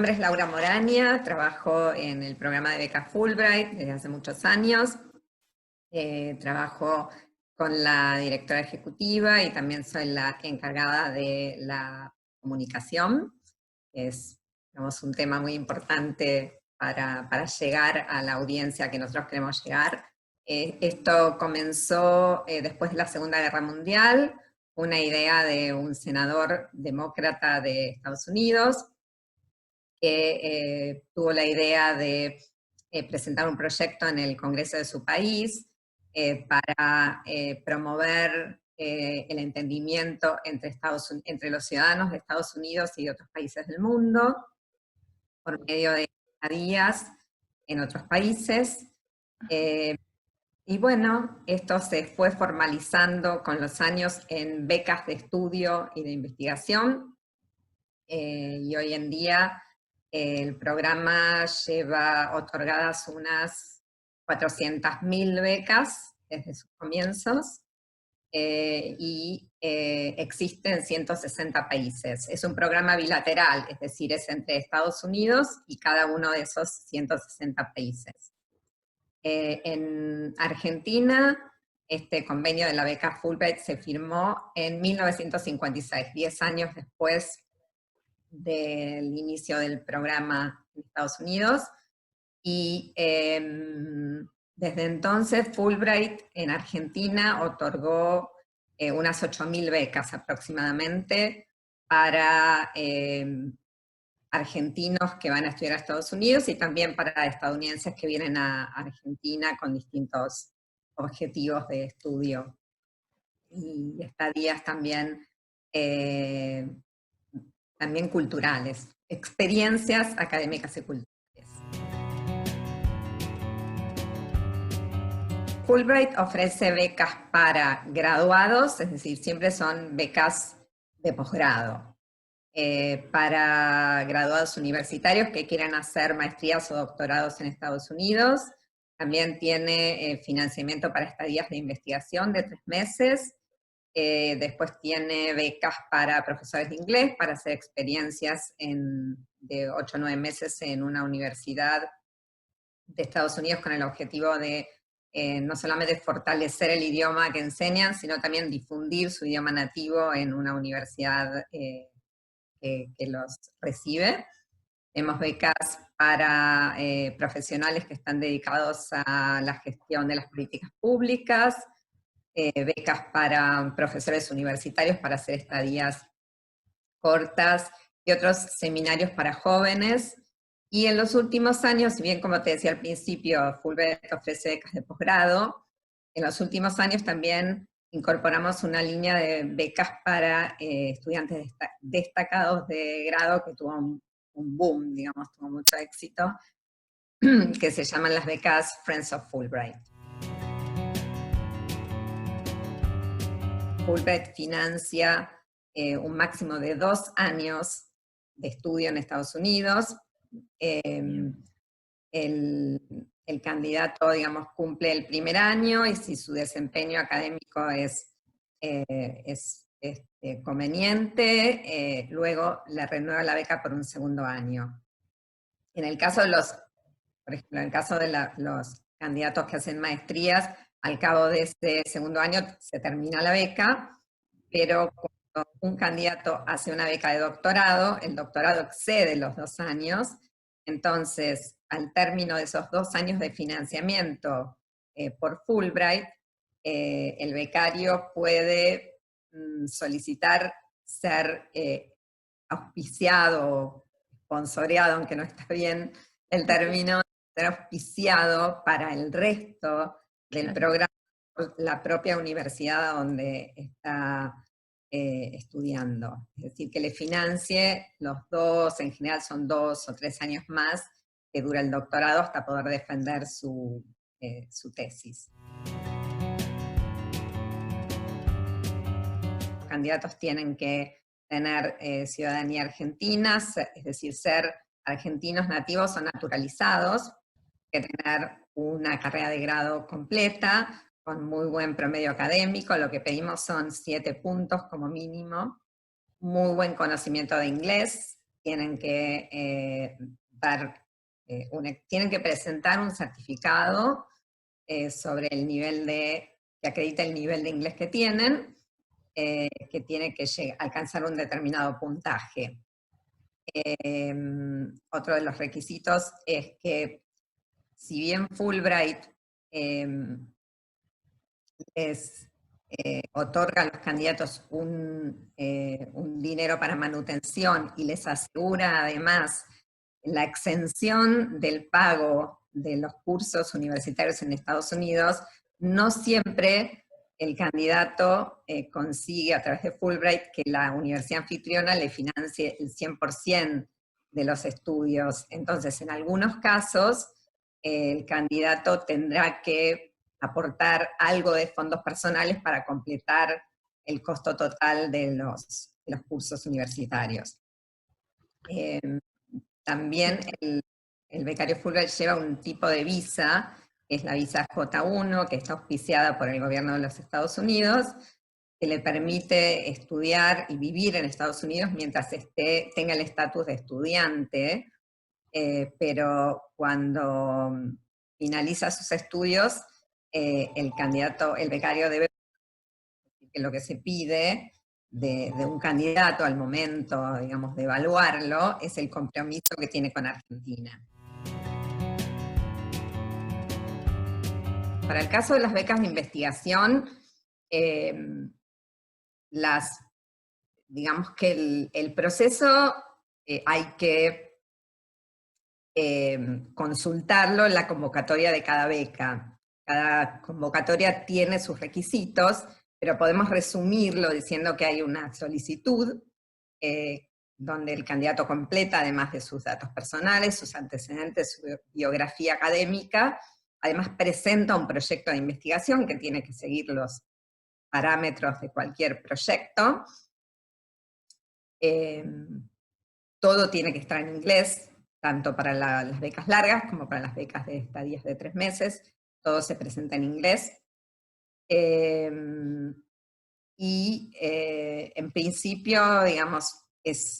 nombre es Laura Moraña, trabajo en el programa de becas Fulbright desde hace muchos años. Trabajo con la directora ejecutiva y también soy la encargada de la comunicación. Es, digamos, un tema muy importante para llegar a la audiencia que nosotros queremos llegar. Esto comenzó después de la Segunda Guerra Mundial, una idea de un senador demócrata de Estados Unidos, que tuvo la idea de presentar un proyecto en el Congreso de su país para promover el entendimiento entre los ciudadanos de Estados Unidos y de otros países del mundo, por medio de estadías en otros países. Y bueno, esto se fue formalizando con los años en becas de estudio y de investigación, y hoy en día el programa lleva otorgadas unas 400.000 becas desde sus comienzos, y existe en 160 países. Es un programa bilateral, es decir, es entre Estados Unidos y cada uno de esos 160 países. En Argentina, este convenio de la beca Fulbright se firmó en 1956, 10 años después del inicio del programa en Estados Unidos, y desde entonces Fulbright en Argentina otorgó unas 8.000 becas aproximadamente para argentinos que van a estudiar a Estados Unidos y también para estadounidenses que vienen a Argentina con distintos objetivos de estudio y estadías también, también culturales, experiencias académicas y culturales. Fulbright ofrece becas para graduados, es decir, siempre son becas de posgrado. Para graduados universitarios que quieran hacer maestrías o doctorados en Estados Unidos. También tiene financiamiento para estadías de investigación de 3 meses. Después tiene becas para profesores de inglés, para hacer experiencias de 8 o 9 meses en una universidad de Estados Unidos con el objetivo de no solamente fortalecer el idioma que enseñan, sino también difundir su idioma nativo en una universidad que los recibe. Tenemos becas para profesionales que están dedicados a la gestión de las políticas públicas, becas para profesores universitarios para hacer estadías cortas y otros seminarios para jóvenes. Y en los últimos años, si bien como te decía al principio, Fulbright ofrece becas de posgrado, en los últimos años también incorporamos una línea de becas para estudiantes destacados de grado que tuvo un boom, digamos, tuvo mucho éxito, que se llaman las becas Friends of Fulbright. Fulbright financia un máximo de 2 años de estudio en Estados Unidos. El candidato, digamos, cumple el primer año y si su desempeño académico es conveniente, luego le renueva la beca por un segundo año. En el caso de por ejemplo, en el caso de los candidatos que hacen maestrías, al cabo de este segundo año se termina la beca, pero cuando un candidato hace una beca de doctorado, el doctorado excede los 2 años, entonces al término de esos 2 años de financiamiento por Fulbright, el becario puede solicitar ser auspiciado, sponsoreado, aunque no está bien el término, ser auspiciado para el resto del programa por la propia universidad donde está estudiando. Es decir, que le financie los 2, en general son 2 o 3 años más, que dura el doctorado hasta poder defender su tesis. Los candidatos tienen que tener ciudadanía argentina, es decir, ser argentinos nativos o naturalizados, que tener una carrera de grado completa, con muy buen promedio académico, lo que pedimos son 7 puntos como mínimo, muy buen conocimiento de inglés, tienen que tienen que presentar un certificado sobre el nivel que acredita el nivel de inglés que tienen, que tiene que alcanzar un determinado puntaje. Otro de los requisitos es que, si bien Fulbright otorga a los candidatos un dinero para manutención y les asegura además la exención del pago de los cursos universitarios en Estados Unidos, no siempre el candidato consigue a través de Fulbright que la universidad anfitriona le financie el 100% de los estudios. Entonces, en algunos casos, el candidato tendrá que aportar algo de fondos personales para completar el costo total de los cursos universitarios. También el becario Fulbright lleva un tipo de visa, que es la visa J1, que está auspiciada por el gobierno de los Estados Unidos, que le permite estudiar y vivir en Estados Unidos mientras tenga el estatus de estudiante, pero cuando finaliza sus estudios, el becario debe, que lo que se pide de un candidato al momento, digamos, de evaluarlo, es el compromiso que tiene con Argentina. Para el caso de las becas de investigación, digamos que el proceso hay que consultarlo en la convocatoria de cada beca. Cada convocatoria tiene sus requisitos, pero podemos resumirlo diciendo que hay una solicitud donde el candidato completa, además de sus datos personales, sus antecedentes, su biografía académica, además presenta un proyecto de investigación que tiene que seguir los parámetros de cualquier proyecto. Todo tiene que estar en inglés, tanto para las becas largas como para las becas de estadías de 3 meses, todo se presenta en inglés. Y en principio, digamos,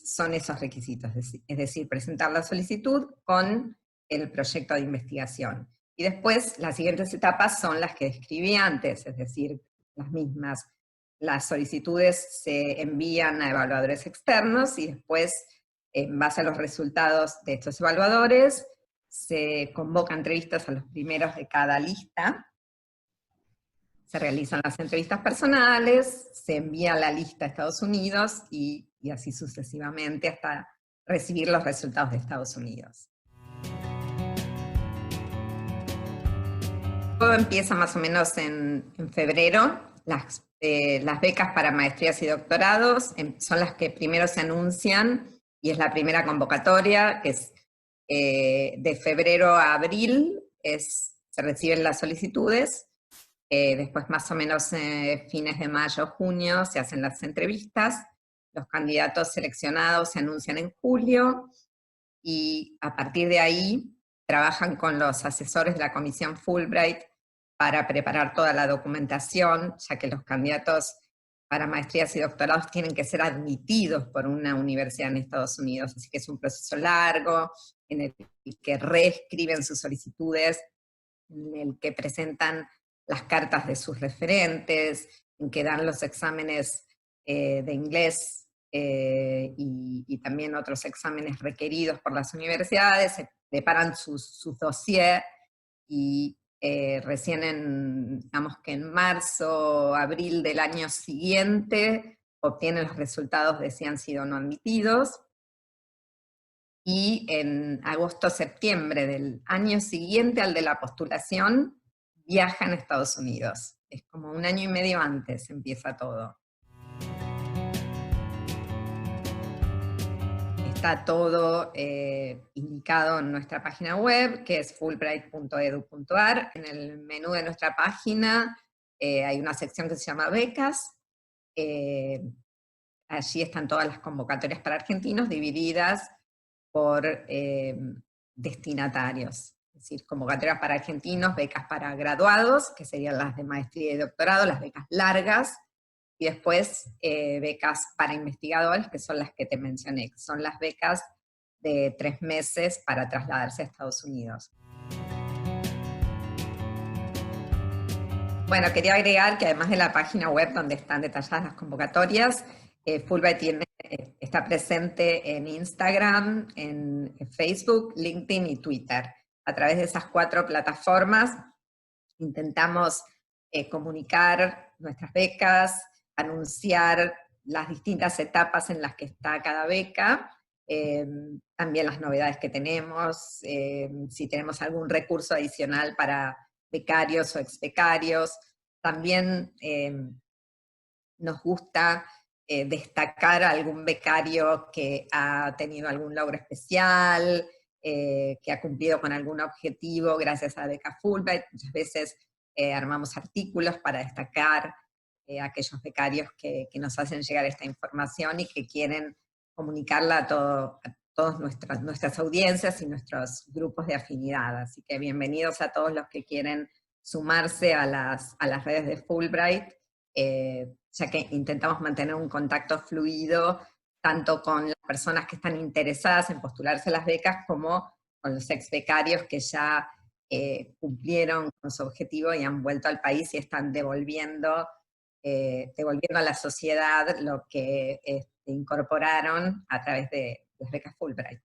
son esos requisitos, es decir, presentar la solicitud con el proyecto de investigación. Y después, las siguientes etapas son las que describí antes, es decir, las mismas. Las solicitudes se envían a evaluadores externos y después, en base a los resultados de estos evaluadores, se convocan entrevistas a los primeros de cada lista, se realizan las entrevistas personales, se envía la lista a Estados Unidos y así sucesivamente hasta recibir los resultados de Estados Unidos. Todo empieza más o menos en febrero. Las becas para maestrías y doctorados son las que primero se anuncian y es la primera convocatoria, que es de febrero a abril, se reciben las solicitudes. Después, más o menos fines de mayo o junio, se hacen las entrevistas, los candidatos seleccionados se anuncian en julio, y a partir de ahí trabajan con los asesores de la Comisión Fulbright para preparar toda la documentación, ya que los candidatos para maestrías y doctorados tienen que ser admitidos por una universidad en Estados Unidos, así que es un proceso largo, en el que reescriben sus solicitudes, en el que presentan las cartas de sus referentes, en que dan los exámenes de inglés y también otros exámenes requeridos por las universidades, se preparan sus dossiers y recién digamos que en marzo, abril del año siguiente, obtienen los resultados de si han sido o no admitidos, y en agosto, septiembre del año siguiente al de la postulación, viajan a Estados Unidos. Es como 1 año y medio antes empieza todo. Está todo indicado en nuestra página web, que es fulbright.edu.ar. En el menú de nuestra página hay una sección que se llama becas. Allí están todas las convocatorias para argentinos divididas por destinatarios. Es decir, convocatorias para argentinos, becas para graduados, que serían las de maestría y doctorado, las becas largas, y después becas para investigadores, que son las que te mencioné, que son las becas de 3 meses para trasladarse a Estados Unidos. Bueno, quería agregar que además de la página web donde están detalladas las convocatorias, Fulbright está presente en Instagram, en Facebook, LinkedIn y Twitter. A través de esas 4 plataformas intentamos comunicar nuestras becas, anunciar las distintas etapas en las que está cada beca, también las novedades que tenemos, si tenemos algún recurso adicional para becarios o exbecarios. También nos gusta destacar a algún becario que ha tenido algún logro especial, que ha cumplido con algún objetivo gracias a la beca Fulbright. Muchas veces armamos artículos para destacar a aquellos becarios que nos hacen llegar esta información y que quieren comunicarla a todas nuestras audiencias y nuestros grupos de afinidad. Así que bienvenidos a todos los que quieren sumarse a las redes de Fulbright, ya que intentamos mantener un contacto fluido tanto con las personas que están interesadas en postularse a las becas como con los ex becarios que ya cumplieron con su objetivo y han vuelto al país y están devolviendo a la sociedad lo que incorporaron a través de las becas Fulbright.